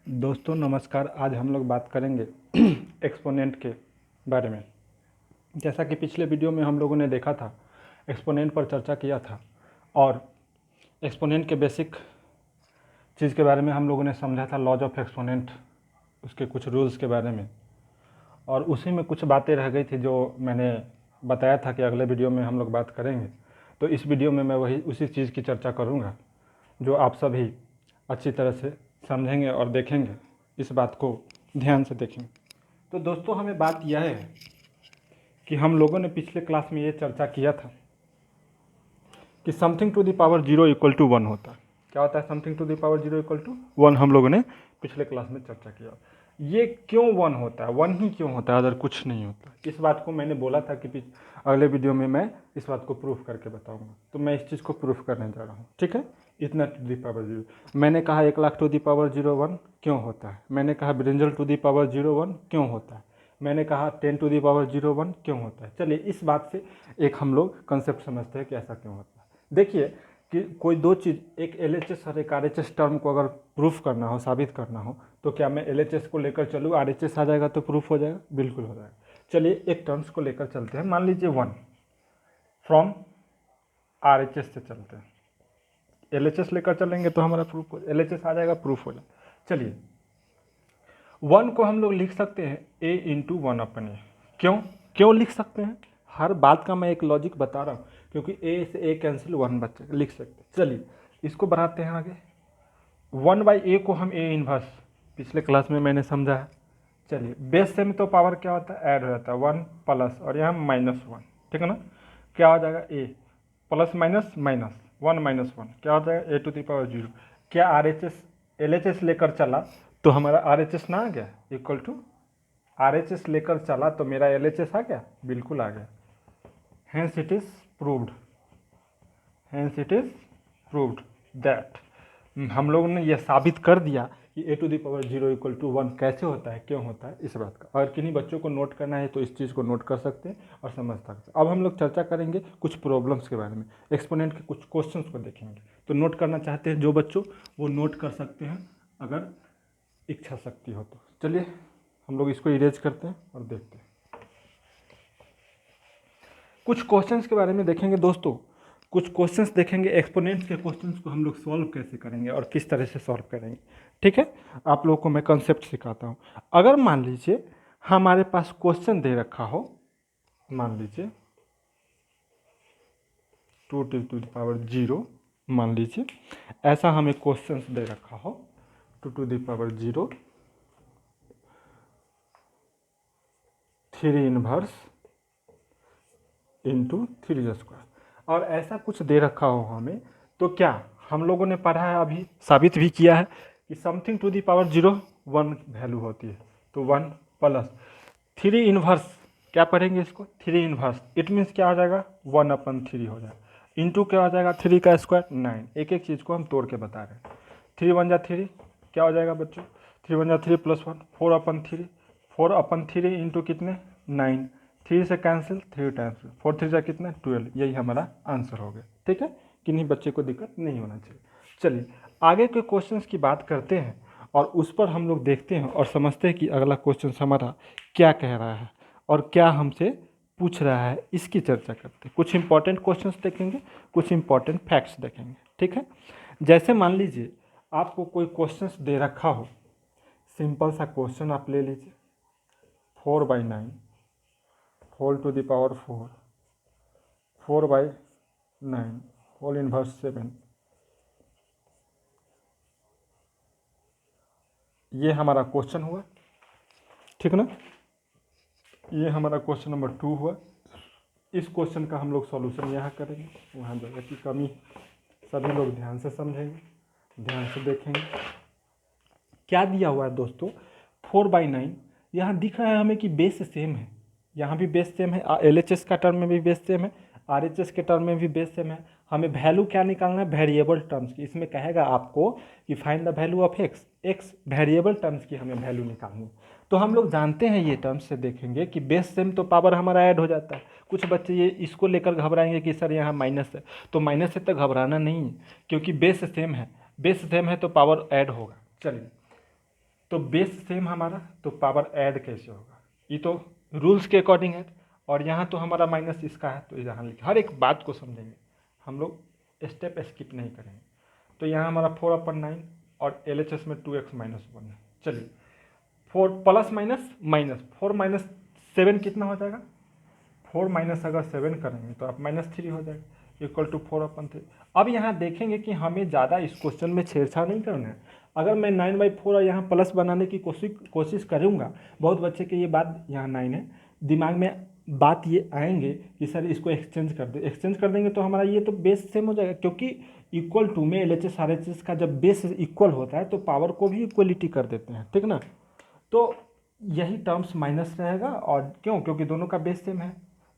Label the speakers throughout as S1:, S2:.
S1: दोस्तों नमस्कार। आज हम लोग बात करेंगे एक्सपोनेंट के बारे में। जैसा कि पिछले वीडियो में हम लोगों ने देखा था, एक्सपोनेंट पर चर्चा किया था और एक्सपोनेंट के बेसिक चीज़ के बारे में हम लोगों ने समझा था, लॉज ऑफ एक्सपोनेंट, उसके कुछ रूल्स के बारे में। और उसी में कुछ बातें रह गई थी जो मैंने बताया था कि अगले वीडियो में हम लोग बात करेंगे। तो इस वीडियो में मैं उसी चीज़ की चर्चा करूँगा जो आप सभी अच्छी तरह से समझेंगे और देखेंगे, इस बात को ध्यान से देखेंगे। तो दोस्तों हमें बात यह है कि हम लोगों ने पिछले क्लास में ये चर्चा किया था कि something to the power 0 equal to 1 होता है। क्या होता है something to the power 0 equal to 1? हम लोगों ने पिछले क्लास में चर्चा किया। ये क्यों 1 होता है, 1 ही क्यों होता है, अदर कुछ नहीं होता। इस बात को मैंने बोला था कि अगले वीडियो में मैं इस बात को प्रूफ करके बताऊंगा। तो मैं इस चीज़ को प्रूफ करने जा रहा हूँ, ठीक है। इतना टू दी पावर 0 मैंने कहा, 1,00,000 टू दी पावर 0 1 क्यों होता है। मैंने कहा ब्रिंजल टू दी पावर 0 1 क्यों होता है। मैंने कहा 10 टू दी पावर 0 1 क्यों होता है। चलिए इस बात से एक हम लोग कंसेप्ट समझते हैं कि ऐसा क्यों होता है। देखिए कि कोई दो चीज़, एक LHS और एक RHS टर्म को अगर प्रूफ करना हो, साबित करना हो, तो क्या मैं LHS को लेकर चलूँ, RHS आ जाएगा तो प्रूफ हो जाएगा? बिल्कुल हो जाएगा। चलिए एक टर्म्स को लेकर चलते हैं। मान लीजिए 1 फ्रॉम RHS से चलते हैं, LHS लेकर चलेंगे तो हमारा प्रूफ हो, LHS आ जाएगा, प्रूफ हो जाएगा। चलिए 1 को हम लोग लिख सकते हैं A इंटू 1/A। क्यों लिख सकते हैं? हर बात का मैं एक लॉजिक बता रहा हूँ, क्योंकि A से A कैंसिल 1 बचेगा, लिख सकते हैं। चलिए इसको बढ़ाते हैं आगे। 1/A को हम A इन्वर्स, पिछले क्लास में मैंने समझा है। चलिए बेस सेम तो पावर क्या होता है, ऐड हो जाता है, 1 प्लस और यहाँ -1, ठीक है ना। क्या हो जाएगा, A प्लस माइनस माइनस 1 -1 क्या हो जाएगा, A टू दी पावर 0। क्या RHS LHS लेकर चला तो हमारा RHS ना आ गया, इक्वल टू RHS लेकर चला तो मेरा LHS आ गया, बिल्कुल आ गया। Hence it is proved, hence it is proved that, हम लोगों ने यह साबित कर दिया कि A to the power 0 equal to 1 कैसे होता है, क्यों होता है, इस बात का। अगर किन्हीं बच्चों को नोट करना है तो इस चीज़ को नोट कर सकते हैं और समझ सकते हैं। अब हम लोग चर्चा करेंगे कुछ प्रॉब्लम्स के बारे में, एक्सपोनेंट के कुछ क्वेश्चंस को देखेंगे। तो नोट करना चाहते हैं जो बच्चों, वो नोट कर सकते हैं अगर इच्छा शक्ति हो तो। चलिए हम लोग इसको इरेज करते हैं और देखते हैं। कुछ क्वेश्चंस के बारे में देखेंगे दोस्तों, कुछ क्वेश्चंस देखेंगे, एक्सपोनेंट्स के क्वेश्चंस को हम लोग सॉल्व कैसे करेंगे और किस तरह से सॉल्व करेंगे, ठीक है। आप लोगों को मैं कंसेप्ट सिखाता हूँ। अगर मान लीजिए हमारे पास क्वेश्चन दे रखा हो, मान लीजिए 2 टू द पावर 0, मान लीजिए ऐसा हमें क्वेश्चन दे रखा हो, 2 to the power 0 3 inverse into 3² और ऐसा कुछ दे रखा हो हमें, तो क्या हम लोगों ने पढ़ा है, अभी साबित भी किया है कि something to the power 0 1 value होती है। तो 1 प्लस 3 इनवर्स, क्या पढ़ेंगे इसको, 3 इनवर्स, इट मीन्स क्या हो जाएगा, 1/3 हो जाएगा, इंटू क्या हो जाएगा, 3 का स्क्वायर 9। एक एक चीज़ को हम तोड़ के बता रहे हैं। 3 1 जा 3, क्या हो जाएगा बच्चों, 3 1 जा 3 प्लस 1, 4/3, 4/3 इंटू कितने 9, 3 से कैंसिल, 3 टाइम्स 4 3 से कितना 12, यही हमारा आंसर हो गया, ठीक है। किन्हीं बच्चे को दिक्कत नहीं होना चाहिए। चलिए आगे के क्वेश्चंस की बात करते हैं और उस पर हम लोग देखते हैं और समझते हैं कि अगला क्वेश्चन हमारा क्या कह रहा है और क्या हमसे पूछ रहा है, इसकी चर्चा करते हैं। कुछ इंपॉर्टेंट क्वेश्चंस देखेंगे, कुछ इंपॉर्टेंट फैक्ट्स देखेंगे, ठीक है। जैसे मान लीजिए आपको कोई क्वेश्चंस दे रखा हो, सिंपल सा क्वेश्चन आप ले लीजिए, 4/9 whole to the power 4, 4/9 whole inverse 7, ये हमारा क्वेश्चन हुआ, ठीक ना। ये हमारा क्वेश्चन नंबर 2 हुआ। इस क्वेश्चन का हम लोग सॉल्यूशन यहाँ करेंगे, वहाँ जगह की कमी, सभी लोग ध्यान से समझेंगे, ध्यान से देखेंगे। क्या दिया हुआ है दोस्तों, 4/9, यहाँ दिख रहा है हमें कि बेस सेम है, यहाँ भी बेस सेम है, LHS का टर्म में भी बेस सेम है, RHS के टर्म में भी बेस सेम है। हमें वैल्यू क्या निकालना है, वेरिएबल टर्म्स की। इसमें कहेगा आपको कि find the value of x variable terms की हमें वैल्यू निकालनी है। तो हम लोग जानते हैं, ये टर्म्स से देखेंगे कि बेस सेम तो पावर हमारा ऐड हो जाता है। कुछ बच्चे ये इसको लेकर घबराएंगे कि सर यहाँ माइनस है, तो माइनस से तो घबराना नहीं है, क्योंकि बेस सेम है, बेस सेम है तो पावर ऐड होगा। चलिए तो बेस सेम हमारा, तो पावर ऐड कैसे होगा, ये तो रूल्स के अकॉर्डिंग है। और यहाँ तो हमारा माइनस इसका है, तो यहाँ लिखा, हर एक बात को समझेंगे हम लोग, स्टेप स्किप नहीं करेंगे। तो यहाँ हमारा 4/9 और LHS में 2x-1 है। चलिए 4 प्लस माइनस माइनस 4 - 7 कितना हो जाएगा, 4 - अगर 7 करेंगे तो आप -3 हो जाएगा, इक्वल टू 4/3। अब यहाँ देखेंगे कि हमें ज़्यादा इस क्वेश्चन में छेड़छाड़ नहीं करना है। अगर मैं 9/4 और यहाँ प्लस बनाने की कोशिश करूँगा, बहुत बच्चे की ये बात, यहाँ 9 है, दिमाग में बात ये आएंगे कि सर इसको एक्सचेंज कर दे, एक्सचेंज कर देंगे तो हमारा ये तो बेस सेम हो जाएगा, क्योंकि इक्वल टू में LHS RHS का जब बेस इक्वल होता है तो पावर को भी इक्वलिटी कर देते हैं, ठीक ना। तो यही टर्म्स माइनस रहेगा, और क्यों, क्योंकि दोनों का बेस सेम है,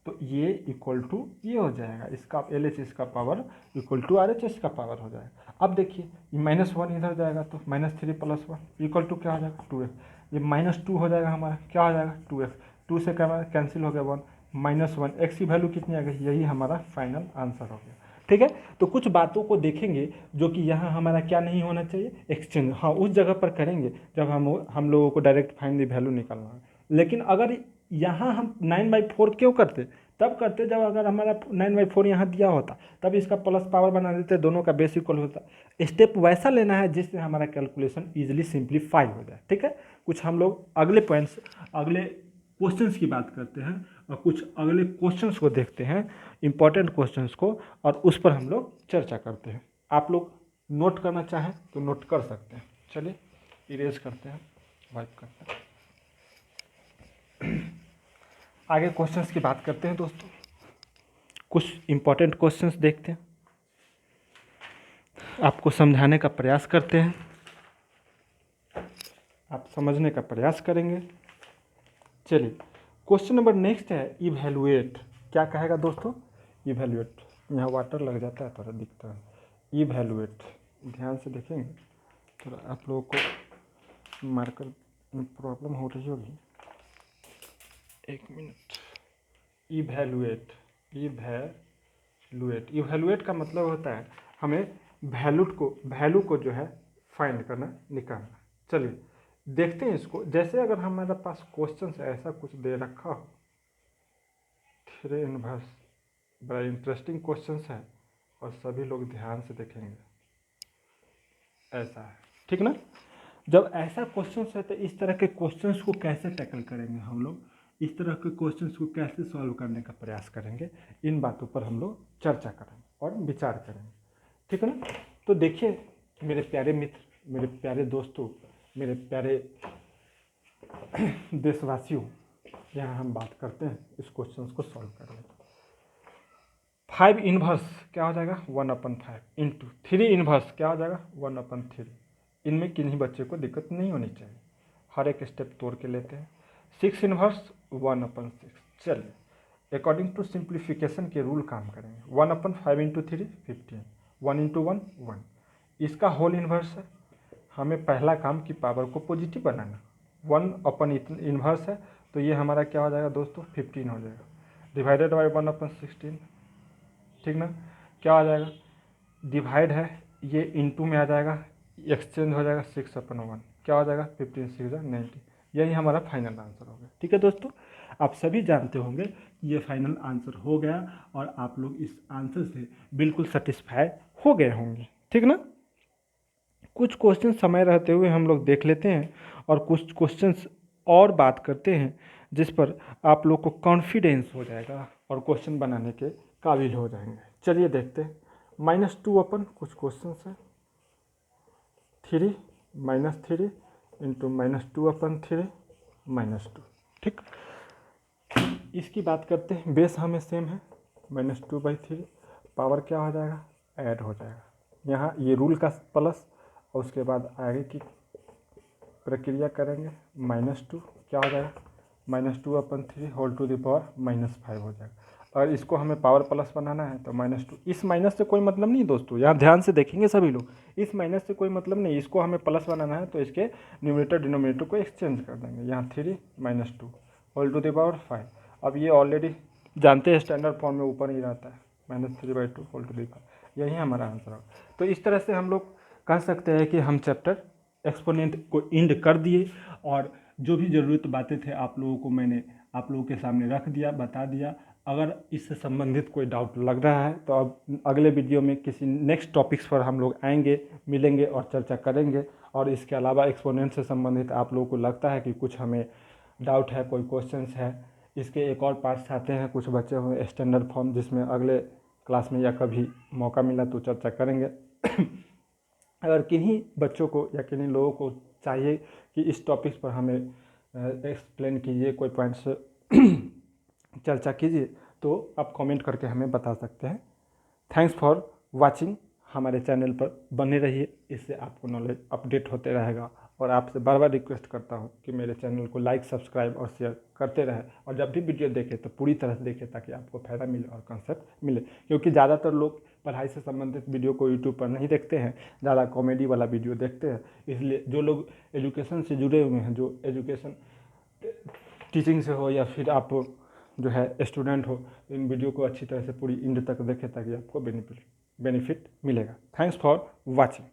S1: तो ये इक्वल टू ये हो जाएगा, इसका LHS का पावर इक्वल टू RHS का पावर हो जाएगा। अब देखिए ये -1 इधर जाएगा तो -3 + 1 इक्वल टू क्या हो जाएगा, 2x। ये -2 हो जाएगा हमारा, क्या हो जाएगा, 2x। 2 से क्या कैंसिल हो गया 1, -1, x की वैल्यू कितनी आ गई, यही हमारा फाइनल आंसर हो गया, ठीक है। तो कुछ बातों को देखेंगे जो कि यहाँ हमारा क्या नहीं होना चाहिए, एक्सचेंज, हाँ उस जगह पर करेंगे जब हम लोगों को डायरेक्ट फाइंड द वैल्यू निकालना है। लेकिन अगर यहाँ हम 9/4 क्यों करते, तब करते जब अगर हमारा 9/4 यहाँ दिया होता, तब इसका प्लस पावर बना देते, दोनों का बेस इक्वल होता। स्टेप वैसा लेना है जिससे हमारा कैलकुलेशन ईजिली सिंप्लीफाई हो जाए, ठीक है। कुछ हम लोग अगले पॉइंट्स, अगले क्वेश्चंस की बात करते हैं, और कुछ अगले क्वेश्चंस को देखते हैं, इंपॉर्टेंट क्वेश्चंस को, और उस पर हम लोग चर्चा करते हैं। आप लोग नोट करना चाहें तो नोट कर सकते हैं। चलिए इरेज करते हैं, वाइप करते हैं, आगे क्वेश्चंस की बात करते हैं दोस्तों। कुछ इंपॉर्टेंट क्वेश्चंस देखते हैं, आपको समझाने का प्रयास करते हैं, आप समझने का प्रयास करेंगे। चलिए क्वेश्चन नंबर नेक्स्ट है, इवैल्यूएट। क्या कहेगा दोस्तों, इवैल्यूएट, यहाँ वाटर लग जाता है थोड़ा दिखता है। इवैल्यूएट, ध्यान से देखेंगे, थोड़ा आप लोगों को मार्कर में प्रॉब्लम हो रही होगी, एक मिनट। इवैल्यूएट, इवैल्यूएट, इवैल्यूएट का मतलब होता है हमें वैल्यू को जो है फाइंड करना, निकालना। चलिए देखते हैं इसको। जैसे अगर हमारे पास क्वेश्चन ऐसा कुछ दे रखा हो, 3 इनवर्स, बड़ा इंटरेस्टिंग क्वेश्चन है और सभी लोग ध्यान से देखेंगे, ऐसा है, ठीक ना। जब ऐसा क्वेश्चन है तो इस तरह के क्वेश्चंस को कैसे टैकल करेंगे हम लोग, इस तरह के क्वेश्चंस को कैसे सॉल्व करने का प्रयास करेंगे, इन बातों पर हम लोग चर्चा करेंगे और विचार करेंगे, ठीक है ना। तो देखिए मेरे प्यारे मित्र, मेरे प्यारे दोस्तों, मेरे प्यारे देशवासियों, यहाँ हम बात करते हैं इस क्वेश्चन को सॉल्व करने की। 5 इनवर्स क्या हो जाएगा, 1/5 इंटू 3 इनवर्स क्या हो जाएगा, 1/3। इनमें किन्हीं बच्चे को दिक्कत नहीं होनी चाहिए, हर एक स्टेप तोड़ के लेते हैं। 6 इनवर्स 1/6। चलिए अकॉर्डिंग टू सिंप्लीफिकेशन के रूल काम करेंगे। 1/5 इंटू 3 15, 1 इंटू 1 1, इसका होल इन्वर्स है। हमें पहला काम की पावर को पॉजिटिव बनाना, 1/इन्वर्स है, तो ये हमारा क्या हो जाएगा दोस्तों, 15 हो जाएगा, डिवाइडेड बाई 1/16, ठीक ना। क्या आ जाएगा, डिवाइड है, ये इंटू में आ जाएगा, एक्सचेंज हो जाएगा 6/1, क्या हो जाएगा 15 6 90। यही हमारा फाइनल आंसर हो गया, ठीक है दोस्तों। आप सभी जानते होंगे कि ये फाइनल आंसर हो गया और आप लोग इस आंसर से बिल्कुल सेटिस्फाई हो गए होंगे, ठीक ना। कुछ क्वेश्चन समय रहते हुए हम लोग देख लेते हैं और कुछ क्वेश्चंस और बात करते हैं जिस पर आप लोग को कॉन्फिडेंस हो जाएगा और क्वेश्चन बनाने के काबिल हो जाएंगे। चलिए देखते हैं। -2 अपन कुछ क्वेश्चन है, 3 -3 इंटू -2/3 -2, ठीक। इसकी बात करते हैं, बेस हमें सेम है, -2/3, पावर क्या हो जाएगा, ऐड हो जाएगा, यहाँ ये रूल का प्लस, और उसके बाद आगे की प्रक्रिया करेंगे, -2 क्या हो जाएगा, -2/3 होल टू द पावर -5 हो जाएगा। और इसको हमें पावर प्लस बनाना है तो -2, इस माइनस से कोई मतलब नहीं दोस्तों, यहाँ ध्यान से देखेंगे सभी लोग, इस माइनस से कोई मतलब नहीं, इसको हमें प्लस बनाना है तो इसके न्यूमरेटर डिनोमिनेटर को एक्सचेंज कर देंगे, यहाँ 3 -2 होल टू द पावर 5। अब ये ऑलरेडी जानते हैं स्टैंडर्ड फॉर्म में ऊपर ही रहता है, -3/2 होल टू द पावर, यही हमारा आंसर होगा। तो इस तरह से हम लोग कह सकते हैं कि हम चैप्टर एक्सपोनेंट को इंड कर दिए और जो भी ज़रूरत बातें थे आप लोगों को मैंने आप लोगों के सामने रख दिया, बता दिया। अगर इससे संबंधित कोई डाउट लग रहा है तो अब अगले वीडियो में किसी नेक्स्ट टॉपिक्स पर हम लोग आएंगे, मिलेंगे और चर्चा करेंगे। और इसके अलावा एक्सपोनेंट से संबंधित आप लोगों को लगता है कि कुछ हमें डाउट है, कोई क्वेश्चंस है, इसके एक और पार्ट्स आते हैं कुछ बचे हुए स्टैंडर्ड फॉर्म, जिसमें अगले क्लास में या कभी मौका मिला तो चर्चा करेंगे। अगर किन्हीं बच्चों को या किन्हीं लोगों को चाहिए कि इस टॉपिक्स पर हमें एक्सप्लेन कीजिए, कोई पॉइंट्स चर्चा कीजिए, तो आप कमेंट करके हमें बता सकते हैं। Thanks for watching. हमारे चैनल पर बने रहिए, इससे आपको नॉलेज अपडेट होते रहेगा। और आपसे बार बार रिक्वेस्ट करता हूँ कि मेरे चैनल को लाइक, सब्सक्राइब और शेयर करते रहें, और जब भी वीडियो देखें तो पूरी तरह से देखें ताकि आपको फ़ायदा मिले और कंसेप्ट मिले। क्योंकि ज़्यादातर लोग पढ़ाई से संबंधित वीडियो को यूट्यूब पर नहीं देखते हैं, ज़्यादा कॉमेडी वाला वीडियो देखते हैं। इसलिए जो लोग एजुकेशन से जुड़े हुए हैं, जो एजुकेशन टीचिंग से हो या फिर आप जो है स्टूडेंट हो, इन वीडियो को अच्छी तरह से पूरी एंड तक देखें ताकि आपको बेनिफिट मिलेगा। Thanks for watching.